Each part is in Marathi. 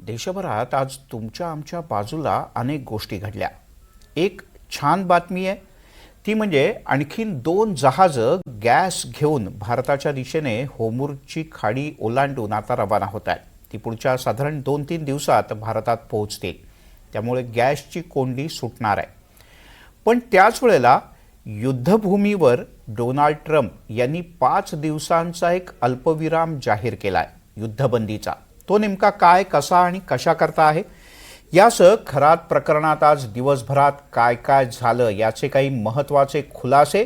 देशभरात आज तुमच्या आमच्या बाजूला अनेक गोष्टी घडल्या। एक छान बातमी आहे ती म्हणजे आणखीन 2 जहाजं गॅस घेऊन भारताच्या दिशेने होर्मुझची खाडी ओलांडून आता रवाना होत आहेत। ती पुढच्या साधारण 2-3 दिवसात भारतात पोहोचतील, त्यामुळे गॅसची कोंडी सुटणार आहे। पण त्याच वेळेला युद्धभूमीवर डोनाल्ड ट्रम्प यांनी 5 दिवसांचा एक अल्पविराम जाहीर केलाय युद्धबंदीचा। तो नेमका काय, कसा आणि कशा करता आहे, यासह खरात प्रकरणात आज दिवसभरात काय काय झालं याचे काही महत्त्वाचे खुलासे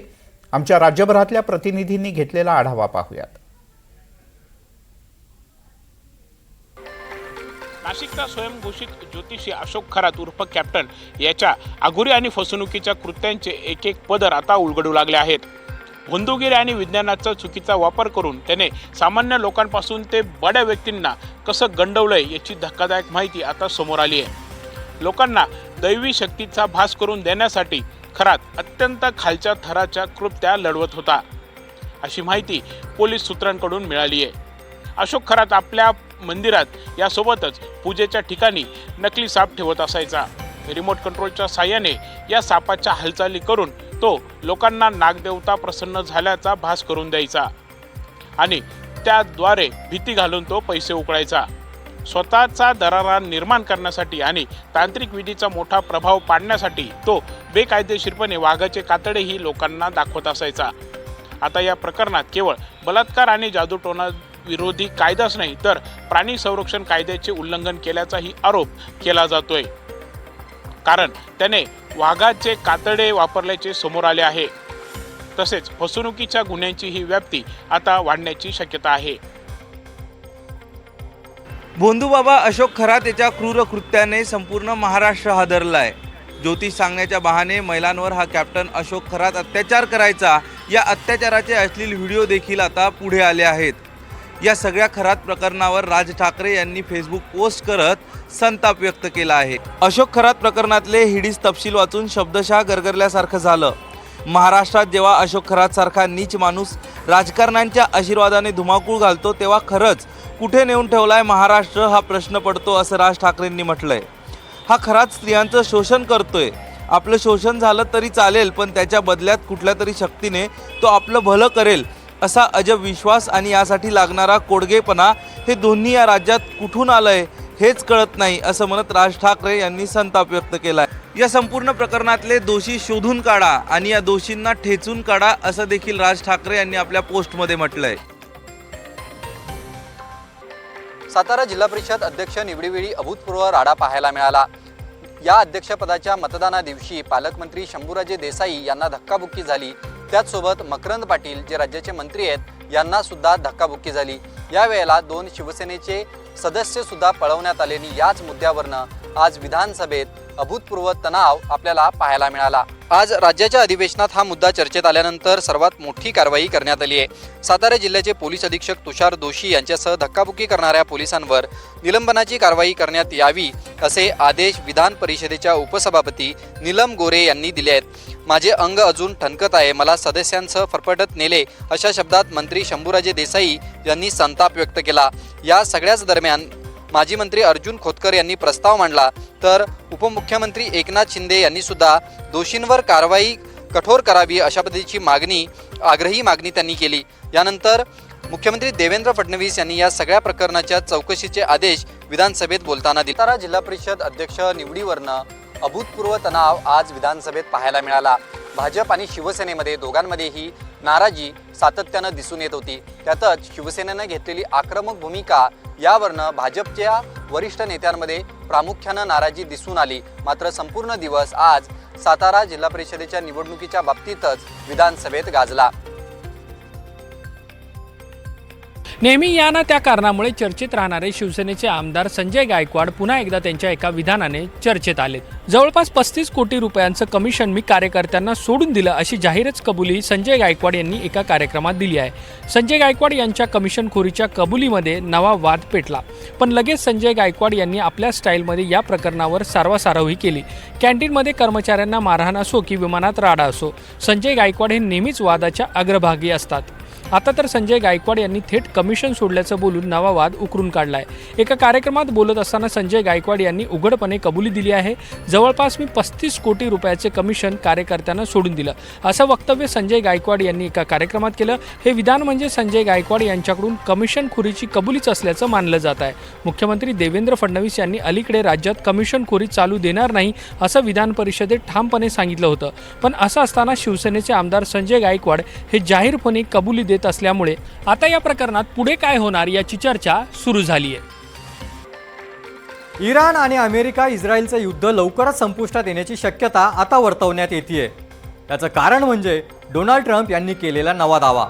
आमच्या राज्यभरातल्या प्रतिनिधींनी घेतलेला आढावा पाहूयात। नाशिकचा स्वयंघोषित ज्योतिषी अशोक खरात उर्फ कॅप्टन याच्या अघोरी आणि फसवणुकीच्या कृत्यांचे एक एक पदर आता उलगडू लागले आहेत। बंधुगिरी आणि विज्ञानाचा चुकीचा वापर करून त्याने सामान्य लोकांपासून ते बड्या व्यक्तींना कसं गंडवलंय याची धक्कादायक माहिती आता समोर आली आहे। लोकांना दैवी शक्तीचा भास करून देण्यासाठी खरात अत्यंत खालच्या थराच्या कृत्या लढवत होता, अशी माहिती पोलीस सूत्रांकडून मिळाली आहे। अशोक खरात आपल्या मंदिरात यासोबतच पूजेच्या ठिकाणी नकली साप ठेवत असायचा। रिमोट कंट्रोलच्या साहाय्याने या सापाच्या हालचाली करून तो लोकांना नागदेवता प्रसन्न झाल्याचा भास करून द्यायचा आणि त्याद्वारे भीती घालून तो पैसे उकळायचा। स्वतःचा दरारा निर्माण करण्यासाठी आणि तांत्रिक विधीचा मोठा प्रभाव पाडण्यासाठी तो बेकायदेशीरपणे वाघाचे कातडेही लोकांना दाखवत असायचा। आता या प्रकरणात केवळ बलात्कार आणि जादूटोणा विरोधी कायदाच नाही तर प्राणी संरक्षण कायद्याचे उल्लंघन केल्याचाही आरोप केला जातोय, कारण त्याने वाघाचे कातडे वापरल्याचे समोर आले आहे। तसेच फसवणुकीच्या गुन्ह्यांची ही व्याप्ती आता वाढण्याची शक्यता आहे। भोंदूबाबा अशोक खरात याच्या क्रूर कृत्याने संपूर्ण महाराष्ट्र हादरलाय। ज्योतिष सांगण्याच्या बहाने महिलांवर हा कॅप्टन अशोक खरात अत्याचार करायचा, या अत्याचाराचे अश्लील व्हिडिओ देखील आता पुढे आले आहेत। या सगळ्या खरात प्रकरणावर राज ठाकरे यांनी फेसबुक पोस्ट करत संताप व्यक्त केला आहे। अशोक खरात प्रकरणातले हिडीस तपशील वाचून शब्दशः गरगरल्यासारखं झालं। महाराष्ट्रात जेव्हा अशोक खरात सारखा नीच माणूस राजकारण्यांच्या आशीर्वादाने धुमाकूळ घालतो, तेव्हा खरंच कुठे नेऊन ठेवलाय महाराष्ट्र हा प्रश्न पडतो, असं राज ठाकरेंनी म्हटलंय। हा खरात स्त्रियांचं शोषण करतोय। आपलं शोषण झालं तरी चालेल, पण त्याच्या बदल्यात कुठल्या तरी शक्तीने तो आपलं भलं करेल असा अजब विश्वास आणि यासाठी लागणारा कोडगेपणा हे दोन्ही या राज्यात कुठून आलंय हेच कळत नाही, असं म्हणत राज ठाकरे यांनी संताप व्यक्त केलाय। या संपूर्ण प्रकरणातले दोषी शोधून काढा आणि या दोषींना ठेचून काढा, असं देखील राज ठाकरे यांनी आपल्या पोस्टमध्ये म्हटलंय। सातारा जिल्हा परिषद अध्यक्ष निवडीवेळी अभूतपूर्व राडा पाहायला मिळाला। या अध्यक्षपदाच्या मतदाना दिवशी पालकमंत्री शंभूराजे देसाई यांना धक्काबुक्की झाली। त्याचसोबत मकरंद पाटील जे राज्याचे मंत्री आहेत यांना सुद्धा धक्काबुक्की झाली। यावेळेला 2 शिवसेनेचे सदस्य सुद्धा पळवण्यात आलेली याच मुद्द्यावरनं आज विधानसभेत अभूतपूर्व तणाव आपल्याला पाहायला मिळाला। आज राज्याच्या अधिवेशनात हा मुद्दा चर्चेत आल्यानंतर सर्वात मोठी कारवाई करण्यात आली आहे। सातारा जिल्ह्याचे पोलीस अधीक्षक तुषार दोशी यांच्यासह धक्काबुक्की करणाऱ्या पोलिसांवर निलंबनाची कारवाई करण्यात यावी असे आदेश विधान परिषदेच्या उपसभापती नीलम गोरे यांनी दिले आहेत। माझे अंग अजून ठणकत आहे, मला सदस्यांसह फरफटत नेले, अशा शब्दात मंत्री शंभूराजे देसाई यांनी संताप व्यक्त केला। या सगळ्याच दरम्यान माजी मंत्री अर्जुन खोतकर यांनी प्रस्ताव मांडला, तर उपमुख्यमंत्री एकनाथ शिंदे यांनी सुद्धा दोषींवर कारवाई कठोर करावी अशा पद्धतीची आग्रही मागणी त्यांनी केली। यानंतर मुख्यमंत्री देवेंद्र फडणवीस यांनी या सगळ्या प्रकरणाच्या चौकशीचे आदेश विधानसभेत बोलताना दिले। सातारा जिल्हा परिषद अध्यक्ष निवडीवरनं अभूतपूर्व तणाव आज विधानसभेत पाहायला मिळाला। भाजप आणि शिवसेनेमध्ये दोघांमध्येही नाराजी सातत्यानं दिसून येत होती। त्यातच शिवसेनेनं घेतलेली आक्रमक भूमिका यावरनं भाजपच्या वरिष्ठ नेत्यांमध्ये प्रामुख्यानं नाराजी दिसून आली। मात्र संपूर्ण दिवस आज सातारा जिल्हा परिषदेच्या निवडणुकीच्या बाबतीतच विधानसभेत गाजला। नेहमी या ना त्या कारणामुळे चर्चेत राहणारे शिवसेनेचे आमदार संजय गायकवाड पुन्हा एकदा त्यांच्या एका विधानाने चर्चेत आलेत। जवळपास 35 कोटी रुपयांचं कमिशन मी कार्यकर्त्यांना सोडून दिलं, अशी जाहीरच कबुली संजय गायकवाड यांनी एका कार्यक्रमात दिली आहे। संजय गायकवाड यांच्या कमिशनखोरीच्या कबुलीमध्ये नवा वाद पेटला, पण लगेच संजय गायकवाड यांनी आपल्या स्टाईलमध्ये या प्रकरणावर सारवासारवही केली। कॅन्टीनमध्ये कर्मचाऱ्यांना मारहाण असो की विमानात राडा असो, संजय गायकवाड हे नेहमीच वादाच्या अग्रभागी असतात। आता तर संजय गायकवाड यांनी थेट कमिशन सोडल्याचं बोलून नवा वाद उकरून काढलाय। एका कार्यक्रमात बोलत असताना संजय गायकवाड यांनी उघडपणे कबुली दिली आहे। जवळपास मी 35 कोटी रुपयाचे कमिशन कार्यकर्त्यांना सोडून दिलं, असं वक्तव्य संजय गायकवाड यांनी एका कार्यक्रमात केलं। हे विधान म्हणजे संजय गायकवाड यांच्याकडून कमिशनखोरीची कबुलीच असल्याचं मानलं जात आहे। मुख्यमंत्री देवेंद्र फडणवीस यांनी अलीकडे राज्यात कमिशनखोरी चालू देणार नाही असं विधान परिषदेत ठामपणे सांगितलं होतं, पण असं असताना शिवसेनेचे आमदार संजय गायकवाड हे जाहीरपणे कबुली देत असल्यामुळे आता या प्रकरणात पुढे काय होणार याची चर्चा सुरू झाली आहे। इराण आणि अमेरिका इस्रायलचं युद्ध लवकरच संपुष्टात येण्याची शक्यता आता वर्तवण्यात येते। त्याचं कारण म्हणजे डोनाल्ड ट्रम्प यांनी केलेला नवा दावा।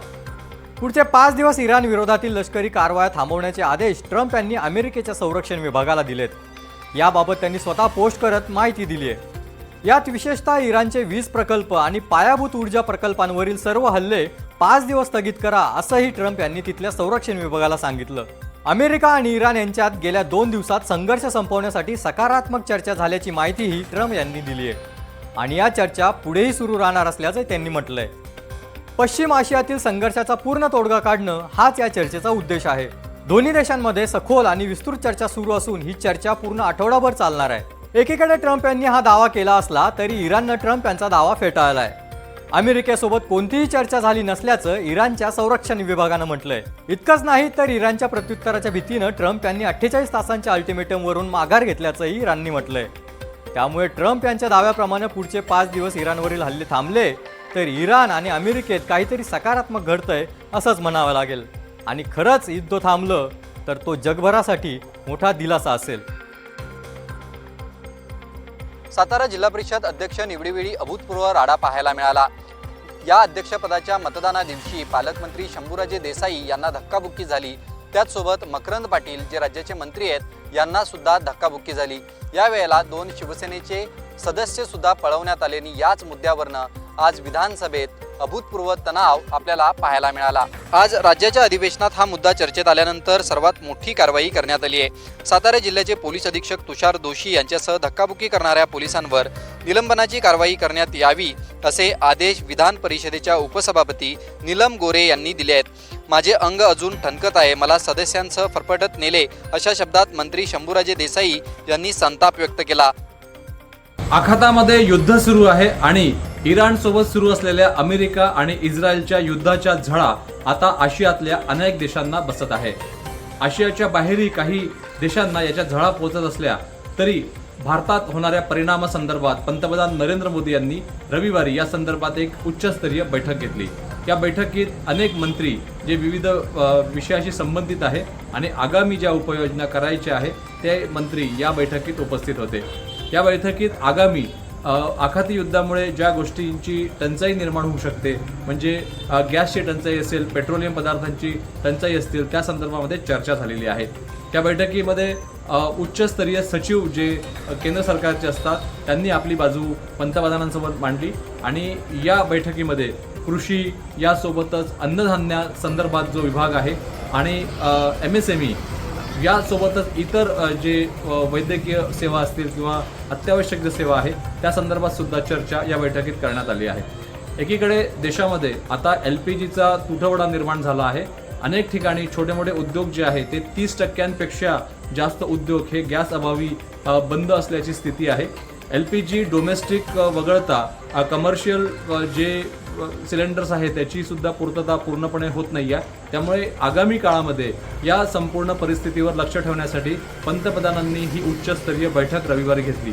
पुढचे 5 दिवस इराण विरोधातील लष्करी कारवाया थांबवण्याचे आदेश ट्रम्प यांनी अमेरिकेच्या संरक्षण विभागाला दिलेत। याबाबत त्यांनी स्वतः पोस्ट करत माहिती दिली आहे। यात विशेषतः इराणचे वीज प्रकल्प आणि पायाभूत ऊर्जा प्रकल्पांवरील सर्व हल्ले 5 दिवस स्थगित करा असंही ट्रम्प यांनी तिथल्या संरक्षण विभागाला सांगितलं। अमेरिका आणि इराण यांच्यात गेल्या 2 दिवसात संघर्ष संपवण्यासाठी सकारात्मक चर्चा झाल्याची माहितीही ट्रम्प यांनी दिली आहे आणि या चर्चा पुढेही सुरू राहणार असल्याचं त्यांनी म्हटलंय। पश्चिम आशियातील संघर्षाचा पूर्ण तोडगा काढणं हाच या चर्चेचा उद्देश आहे। दोन्ही देशांमध्ये सखोल आणि विस्तृत चर्चा सुरू असून ही चर्चा पूर्ण आठवडाभर चालणार आहे। एकीकडे ट्रम्प यांनी हा दावा केला असला तरी इराणनं ट्रम्प यांचा दावा फेटाळलाय। अमेरिकेसोबत कोणतीही चर्चा झाली नसल्याचं इराणच्या संरक्षण विभागानं म्हटलंय। इतकंच नाही तर इराणच्या प्रत्युत्तराच्या भीतीनं ट्रम्प यांनी 48 तासांच्या अल्टिमेटमवरून माघार घेतल्याचंही इराणनी म्हटलंय। त्यामुळे ट्रम्प यांच्या दाव्याप्रमाणे पुढचे 5 दिवस इराणवरील हल्ले थांबले तर इराण आणि अमेरिकेत काहीतरी सकारात्मक घडतंय असंच म्हणावं लागेल आणि खरंच युद्ध थांबलं तर तो जगभरासाठी मोठा दिलासा असेल। सातारा जिल्हा परिषद अध्यक्ष निवडीवेळी अभूतपूर्व राडा पाहायला मिळाला। या अध्यक्षपदाच्या मतदाना दिवशी पालकमंत्री शंभूराजे देसाई यांना धक्काबुक्की झाली। त्याचसोबत मकरंद पाटील जे राज्याचे मंत्री आहेत यांना सुद्धा धक्काबुक्की झाली। यावेळेला 2 शिवसेनेचे सदस्य सुद्धा पळवण्यात आल्याने याच मुद्द्यावरनं आज विधानसभेत अभूतपूर्व तणाव आपल्याला पाहायला मिळाला। आज राज्याच्या अधिवेशनात हा मुद्दा चर्चेत आल्यानंतर सर्वात मोठी कारवाई करण्यात आली आहे। सातारा जिल्ह्याचे पोलीस अधीक्षक तुषार दोशी यांच्यासह धक्काबुक्की करणाऱ्या पोलिसांवर निलंबनाची कारवाई करण्यात यावी असे आदेश विधान परिषदेच्या उपसभापती नीलम गोरे यांनी दिले आहेत। माझे अंग अजून ठणकत आहे, मला सदस्यांसह फरफटत नेले, अशा शब्दात मंत्री शंभूराजे देसाई यांनी संताप व्यक्त केला। आखातामध्ये युद्ध सुरू आहे आणि इराणसोबत सुरू असलेल्या अमेरिका आणि इस्रायलच्या युद्धाच्या झळा आता आशियातल्या अनेक देशांना बसत आहे। आशियाच्या बाहेरही काही देशांना याच्या झळा पोहोचत असल्या तरी भारतात होणाऱ्या परिणामासंदर्भात पंतप्रधान नरेंद्र मोदी यांनी रविवारी या संदर्भात एक उच्चस्तरीय बैठक घेतली। या बैठकीत अनेक मंत्री जे विविध विषयाशी संबंधित आहे आणि आगामी ज्या उपाययोजना करायच्या आहे ते मंत्री या बैठकीत उपस्थित होते। या बैठकीत आगामी आखाती युद्धामुळे ज्या गोष्टींची टंचाई निर्माण होऊ शकते म्हणजे गॅसची टंचाई असेल, पेट्रोलियम पदार्थांची टंचाई असतील, त्या संदर्भामध्ये चर्चा झालेली आहे। त्या बैठकीमध्ये उच्चस्तरीय सचिव जे केंद्र सरकारचे असतात त्यांनी आपली बाजू पंतप्रधानांसमोर मांडली आणि या बैठकीमध्ये कृषी यासोबतच अन्नधान्या संदर्भात जो विभाग आहे आणि MSME यासोबतच इतर जे वैद्यकीय सेवा असतील किंवा अत्यावश्यक जे सेवा आहे त्या संदर्भात सुद्धा चर्चा या बैठकीत करण्यात आली आहे। एकीकडे देशामध्ये आता LPGचा तुटवडा निर्माण झाला आहे। अनेक ठिकाणी छोटे मोठे उद्योग जे आहे ते 30% जास्त उद्योग हे गॅस अभावी बंद असल्याची स्थिती आहे। LPG डोमेस्टिक वगळता कमर्शियल जे सिलेंडर्स आहे त्याची सुद्धा पूर्तता पूर्णपणे होत नाही आहे। त्यामुळे आगामी काळामध्ये या संपूर्ण परिस्थितीवर लक्ष ठेवण्यासाठी पंतप्रधानांनी ही उच्चस्तरीय बैठक रविवारी घेतली।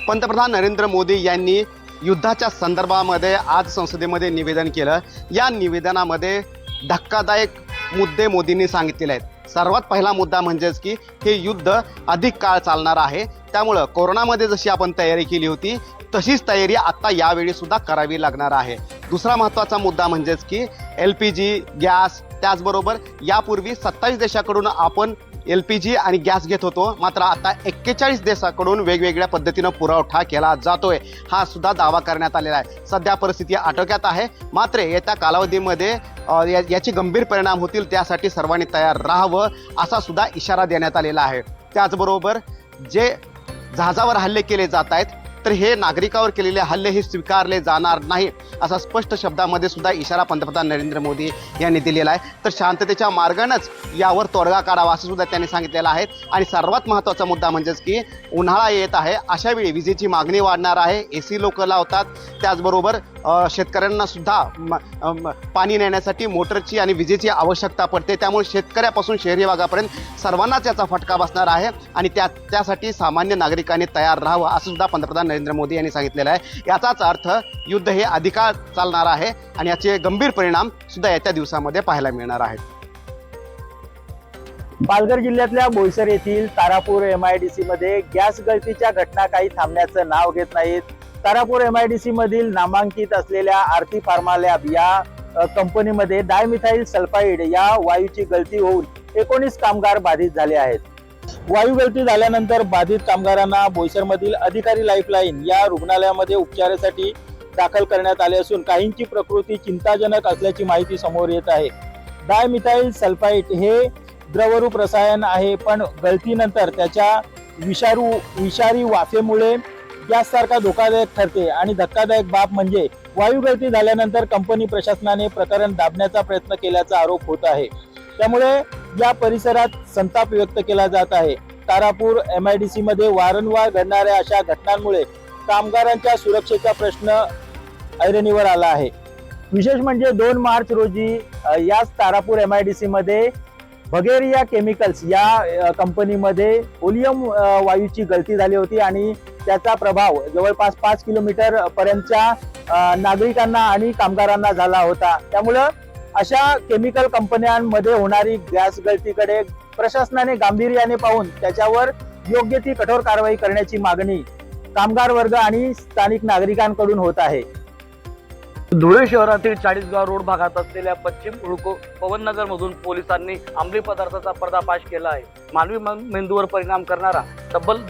पंतप्रधान नरेंद्र मोदी यांनी युद्धाच्या संदर्भामध्ये आज संसदेमध्ये निवेदन केलं। या निवेदनामध्ये धक्कादायक मुद्दे मोदींनी सांगितलेले आहेत। सर्वात पहिला मुद्दा म्हणजेच की हे युद्ध अधिक काळ चालणार आहे, त्यामुळं कोरोनामध्ये जशी आपण तयारी केली होती तशीच तयारी आता यावेळी सुद्धा करावी लागणार आहे। दुसरा महत्त्वाचा मुद्दा म्हणजेच की LPG गॅस, त्याचबरोबर यापूर्वी 27 देशाकडून आपण LPG आणि गॅस घेत होतो, मात्र आता 41 देशाकडून वेगवेगळ्या पद्धतीनं पुरवठा केला जातोय, हा सुद्धा दावा करण्यात आलेला आहे। सध्या परिस्थिती आटोक्यात आहे, मात्र येत्या कालावधीमध्ये याचे गंभीर परिणाम होतील, त्यासाठी सर्वांनी तयार राहावं असा सुद्धा इशारा देण्यात आलेला आहे। त्याचबरोबर जे जहाजावर हल्ले केले जात आहेत तर हे नागरिकावर केलेले हल्ले हे स्वीकारले जाणार नाही असा स्पष्ट शब्दामध्ये सुद्धा इशारा पंतप्रधान नरेंद्र मोदी यांनी दिलेला आहे. तर शांततेच्या मार्गानंच यावर तोडगा काढावा असं सुद्धा त्यांनी सांगितलेलं आहे. आणि सर्वात महत्त्वाचा मुद्दा म्हणजेच की उन्हाळा येत आहे, अशा वेळी विजेची मागणी वाढणार आहे, AC लोक लावतात, त्याचबरोबर शेतकऱ्यांना सुद्धा पाणी नेण्यासाठी मोटरची आणि विजेची आवश्यकता पडते. त्यामुळे शेतकऱ्यापासून शहरी भागापर्यंत सर्वांनाच याचा फटका बसणार आहे आणि त्यासाठी सामान्य नागरिकांनी तयार राहावं असं सुद्धा पंतप्रधान नरेंद्र मोदी यांनी सांगितलेलं आहे. याचाच अर्थ युद्ध हे अधिकाळ चालणार आहे आणि याचे गंभीर परिणाम सुद्धा येत्या दिवसामध्ये पाहायला मिळणार आहेत. पालघर जिल्ह्यातल्या बोईसर येथील तारापूर MIDC मध्ये गॅस गळतीच्या घटना काही थांबण्याचं नाव घेत नाहीत. तारापूर MIDC मधील नामांकित असलेल्या आरती फार्मा लॅब या कंपनीमध्ये डायमिथाईल सल्फाईड या वायूची गळती होऊन 19 कामगार बाधित झाले आहेत. वायू गळती झाल्यानंतर बाधित कामगारांना बोईसरमधील अधिकारी लाईफलाईन या रुग्णालयामध्ये उपचारासाठी दाखल करण्यात आले असून काहींची प्रकृती चिंताजनक असल्याची माहिती समोर येत आहे. डायमिथाईल सल्फाईड हे द्रवरूप रसायन आहे, पण गळतीनंतर त्याच्या विषारी वाफेमुळे गॅससारखा धोकादायक ठरते आणि धक्कादायक बाब म्हणजे वायू गळती झाल्यानंतर कंपनी प्रशासनाने प्रकरण दाबण्याचा प्रयत्न केल्याचा आरोप होत आहे. त्यामुळे या परिसरात संताप व्यक्त केला जात आहे. तारापूर MIDC मध्ये वारंवार घडणाऱ्या अशा घटनांमुळे कामगारांच्या सुरक्षेचा प्रश्न ऐरणीवर आला आहे. विशेष म्हणजे 2 मार्च रोजी याच तारापूर MIDC मध्ये बगेरिया केमिकल्स या कंपनीमध्ये ओलियम वायूची गळती झाली होती आणि त्याचा प्रभाव जवळपास 5 किलोमीटर पर्यंतच्या नागरिकांना आणि कामगारांना झाला होता. त्यामुळं अशा केमिकल कंपन्यांमध्ये होणारी गॅस गळतीकडे प्रशासनाने गांभीर्याने पाहून त्याच्यावर योग्य ती कठोर कारवाई करण्याची मागणी कामगार वर्ग आणि स्थानिक नागरिकांकडून होत आहे. धुळे शहरातील 40गाव रोड भागात असलेल्या पश्चिम हुडको पवननगर मधून पोलिसांनी अंमली पदार्थाचा पर्दाफाश केला आहे. मानवी मेंदूवर परिणाम करणारा तब्बल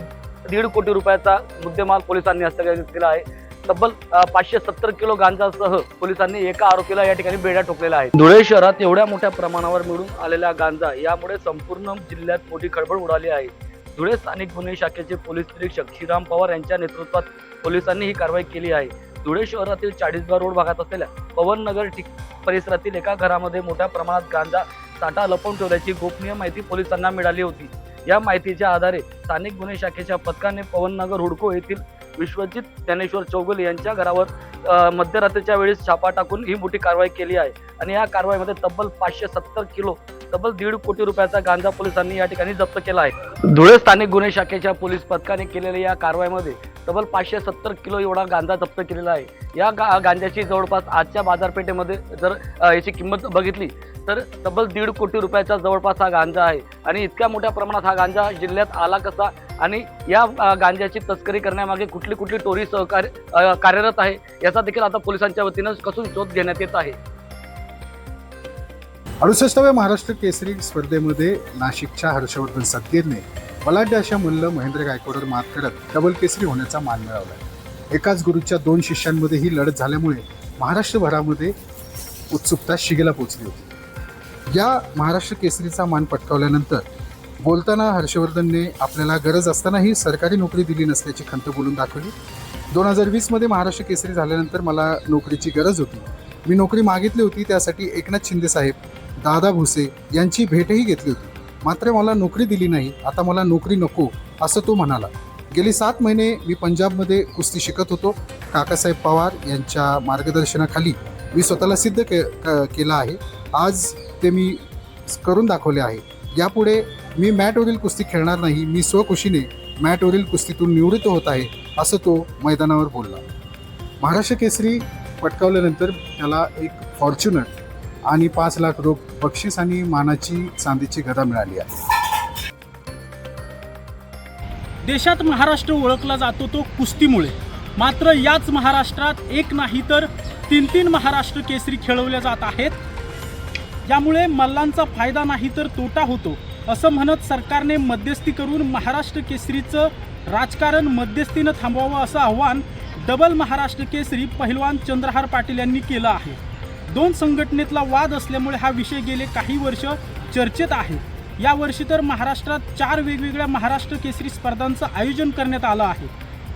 1.5 कोटी रुपयाचा मुद्देमाल पोलिसांनी हस्तगत केला आहे. तब्बल 570 किलो गांजासह पोलिसांनी एका आरोपीला या ठिकाणी बेड्या ठोकलेल्या आहेत. धुळे शहरात एवढ्या मोठ्या प्रमाणावर मिळून आलेला गांजा यामुळे संपूर्ण जिल्ह्यात मोठी खळबळ उडाली आहे. धुळे स्थानिक गुन्हे शाखेचे पोलीस निरीक्षक श्रीराम पवार यांच्या नेतृत्वात पोलिसांनी ही कारवाई केली आहे. धुळे शहरातील 40गाव रोड भागात असलेल्या पवननगर परिसरातील एका घरामध्ये मोठ्या प्रमाणात गांजा साठा लपवून ठेवल्याची गोपनीय माहिती पोलिसांना मिळाली होती. या माहितीच्या आधारे स्थानिक गुन्हे शाखेच्या पथकाने पवननगर हुडको येथील विश्वजित ज्ञानेश्वर चौगुले यांच्या घरावर मध्यरात्रीच्या वेळेस छापा टाकून ही मोठी कारवाई केली आहे आणि या कारवाईमध्ये तब्बल 570 किलो तब्बल 1.5 कोटी रुपयाचा गांजा पोलिसांनी या ठिकाणी जप्त केला आहे. धुळे स्थानिक गुन्हे शाखेच्या पोलीस पथकाने केलेल्या या कारवाईमध्ये तब्बल 570 किलो एवढा गांजा जप्त केलेला आहे. या गांजाची जवळपास आजच्या बाजारपेठेमध्ये जर याची किंमत बघितली तर तब्बल 1.5 कोटी रुपयाचा जवळपास हा गांजा आहे आणि इतक्या मोठ्या प्रमाणात हा गांजा जिल्ह्यात आला कसा आणि या गांजाची तस्करी करण्यामागे कुठली कुठली टोरी कार्यरत आहे याचा देखील आता पोलिसांच्या वतीनं कसून शोध घेण्यात येत आहे. 68व्या महाराष्ट्र केसरी स्पर्धेमध्ये नाशिकच्या हर्षवर्धन सदगीरने बलाढ्य अशा मल्ल महेंद्र गायकवाडवर मात करत डबल केसरी होण्याचा मान मिळवला. एकाच गुरूच्या 2 शिष्यांमध्ये ही लढत झाल्यामुळे महाराष्ट्रभरामध्ये उत्सुकता शिगेला पोहोचली होती. या महाराष्ट्र केसरीचा मान पटकावल्यानंतर बोलताना हर्षवर्धनने आपल्याला गरज असतानाही सरकारी नोकरी दिली नसल्याची खंत बोलून दाखवली. 2020मध्ये महाराष्ट्र केसरी झाल्यानंतर मला नोकरीची गरज होती. मी नोकरी मागितली होती, त्यासाठी एकनाथ शिंदे साहेब, दादा भुसे यांची भेटही घेतली होती, मात्र मला नोकरी दिली नाही. आता मला नोकरी नको असं तो म्हणाला. गेली 7 महिने मी पंजाबमध्ये कुस्ती शिकत होतो. काकासाहेब पवार यांच्या मार्गदर्शनाखाली मी स्वतःला सिद्ध केलं आहे. आज ते मी करून दाखवले आहे. यापुढे मी मॅटवरील कुस्ती खेळणार नाही. मी स्वखुशीने मॅटवरील कुस्तीतून निवृत्त होत आहे असं तो मैदानावर बोलला. महाराष्ट्र केसरी पटकावल्यानंतर त्याला एक फॉर्च्युनर आणि 5 लाख रोख बक्षीस आणि मानाची चांदीची गदा मिळाली आहे. देशात महाराष्ट्र ओळखला जातो तो कुस्तीमुळे. मात्र याच महाराष्ट्रात एक नाही तर 3 महाराष्ट्र केसरी खेळवल्या जात आहेत. यामुळे मल्लांचा फायदा नाही तर तोटा होतो असं म्हणत सरकारने मध्यस्थी करून महाराष्ट्र केसरीचं राजकारण मध्यस्थीनं थांबवावं असं आव्हान डबल महाराष्ट्र केसरी पहिलवान चंद्रहार पाटील यांनी केलं आहे. 2 संघटनेतला वाद असल्यामुळे हा विषय गेले काही वर्ष चर्चेत आहे. यावर्षी तर महाराष्ट्रात 4 वेगवेगळ्या महाराष्ट्र केसरी स्पर्धांचं आयोजन करण्यात आलं आहे.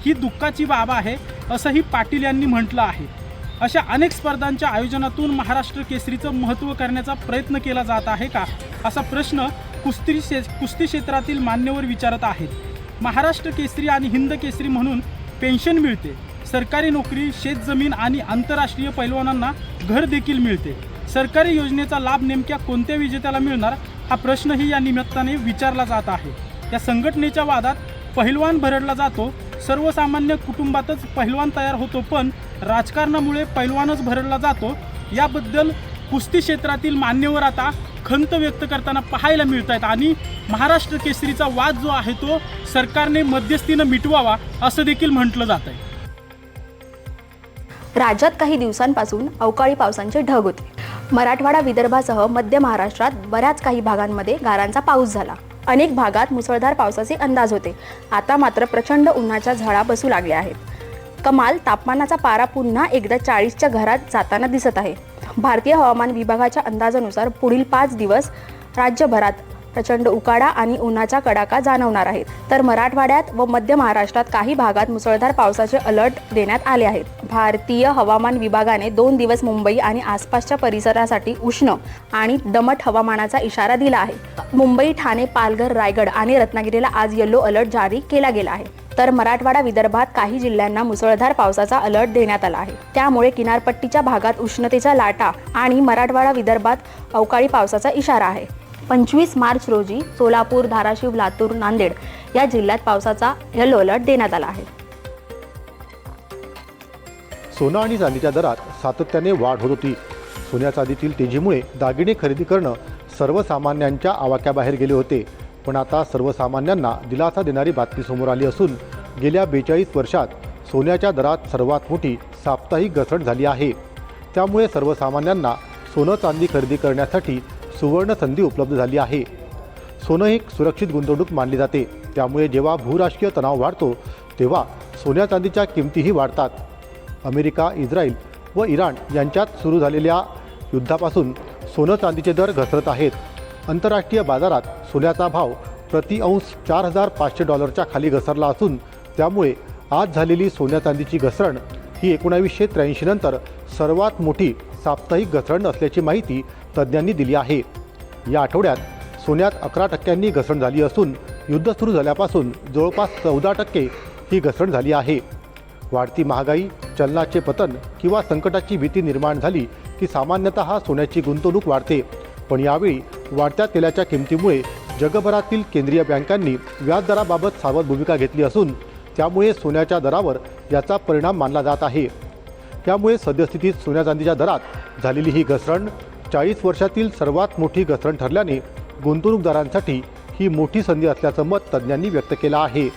ही दुःखाची बाब आहे असंही पाटील यांनी म्हटलं आहे. अशा अनेक स्पर्धांच्या आयोजनातून महाराष्ट्र केसरीचं महत्त्व करण्याचा प्रयत्न केला जात आहे का, असा प्रश्न कुस्ती क्षेत्रातील मान्यवर विचारत आहेत. महाराष्ट्र केसरी आणि हिंद केसरी म्हणून पेन्शन मिळते, सरकारी नोकरी, शेतजमीन आणि आंतरराष्ट्रीय पैलवानांना घर देखील मिळते. सरकारी योजनेचा लाभ नेमक्या कोणत्या विजेत्याला मिळणार हा प्रश्नही या निमित्ताने विचारला जात आहे. या संघटनेच्या वादात पहिलवान भरडला जातो, सर्वसामान्य कुटुंबातच पहिलवान तयार होतो, पण राजकारणामुळे पहिलवानच भरडला जातो. याबद्दल कुस्ती क्षेत्रातील मान्यवर आता खंत व्यक्त करताना पाहायला मिळत आहेत आणि महाराष्ट्र केसरीचा वाद जो आहे तो सरकारने मध्यस्थीनं मिटवावा असं देखील म्हटलं जात आहे. राज्यात काही दिवसांपासून अवकाळी पावसांचे ढग होते. मराठवाडा, विदर्भासह मध्य महाराष्ट्रात बऱ्याच काही भागांमध्ये गारांचा पाऊस झाला. अनेक भागात मुसळधार पावसाचे अंदाज होते. आता मात्र प्रचंड उन्हाच्या झळा बसू लागल्या आहेत. कमाल तापमानाचा पारा पुन्हा एकदा 40च्या घरात जाताना दिसत आहे. भारतीय हवामान विभागाच्या अंदाजानुसार पुढील 5 दिवस राज्यभरात प्रचंड उकाडा आणि उन्हाचा कडाका जाणवणार आहेत. तर मराठवाड्यात व मध्य महाराष्ट्रात काही भागात मुसळधार पावसाचे अलर्ट देण्यात आले आहेत. भारतीय हवामान विभागाने 2 दिवस मुंबई आणि आसपासच्या परिसरासाठी उष्ण आणि दमट हवामानाचा इशारा दिला आहे. मुंबई, ठाणे, पालघर, रायगड आणि रत्नागिरीला आज येलो अलर्ट जारी केला गेला आहे. तर मराठवाडा, विदर्भात काही जिल्ह्यांना मुसळधार पावसाचा अलर्ट देण्यात आला आहे. त्यामुळे किनारपट्टीच्या भागात उष्णतेच्या लाटा आणि मराठवाडा, विदर्भात अवकाळी पावसाचा इशारा आहे. 25 मार्च रोजी सोलापूर, धाराशिव, लातूर, नांदेड या जिल्ह्यात पावसाचा येलो अलर्ट देण्यात आला आहे. सोनं आणि चांदीच्या दरात सातत्याने वाढ होत होती. सोन्या चांदीतील तेजीमुळे दागिने खरेदी करणं सर्वसामान्यांच्या आवाक्याबाहेर गेले होते. पण आता सर्वसामान्यांना दिलासा देणारी बातमी समोर आली असून गेल्या 42 वर्षात सोन्याच्या दरात सर्वात मोठी साप्ताहिक घसरण झाली आहे. त्यामुळे सर्वसामान्यांना सोनं चांदी खरेदी करण्यासाठी सुवर्ण संधी उपलब्ध झाली आहे. सोनं एक सुरक्षित गुंतवणूक मानली जाते. त्यामुळे जेव्हा भूराष्ट्रीय तणाव वाढतो तेव्हा सोन्या चांदीच्या किमतीही वाढतात. अमेरिका, इस्रायल व इराण यांच्यात सुरू झालेल्या युद्धापासून सोनं चांदीचे दर घसरत आहेत. आंतरराष्ट्रीय बाजारात सोन्याचा भाव प्रति अंश $4,500 खाली घसरला असून त्यामुळे आज झालेली सोन्या चांदीची घसरण ही 1983 नंतर सर्वात मोठी साप्ताहिक घसरण असल्याची माहिती तज्ज्ञांनी दिली आहे. या आठवड्यात सोन्यात 11% घसरण झाली असून युद्ध सुरू झाल्यापासून जवळपास 14% ही घसरण झाली आहे. वाढती महागाई, चलनाचे पतन किंवा संकटाची भीती निर्माण झाली की सामान्यतः सोन्याची गुंतवणूक वाढते. पण यावेळी वाढत्या तेलाच्या किमतीमुळे जगभरातील केंद्रीय बँकांनी व्याजदराबाबत सावध भूमिका घेतली असून त्यामुळे सोन्याच्या दरावर याचा परिणाम मानला जात आहे. त्यामुळे सद्यस्थितीत सोन्या चांदीच्या दरात झालेली ही घसरण 40 वर्षातील सर्वात मोठी घसरण ठरल्याने गुंतवणूकदारांसाठी ही मोठी संधी असल्याचं मत तज्ज्ञांनी व्यक्त केलं आहे.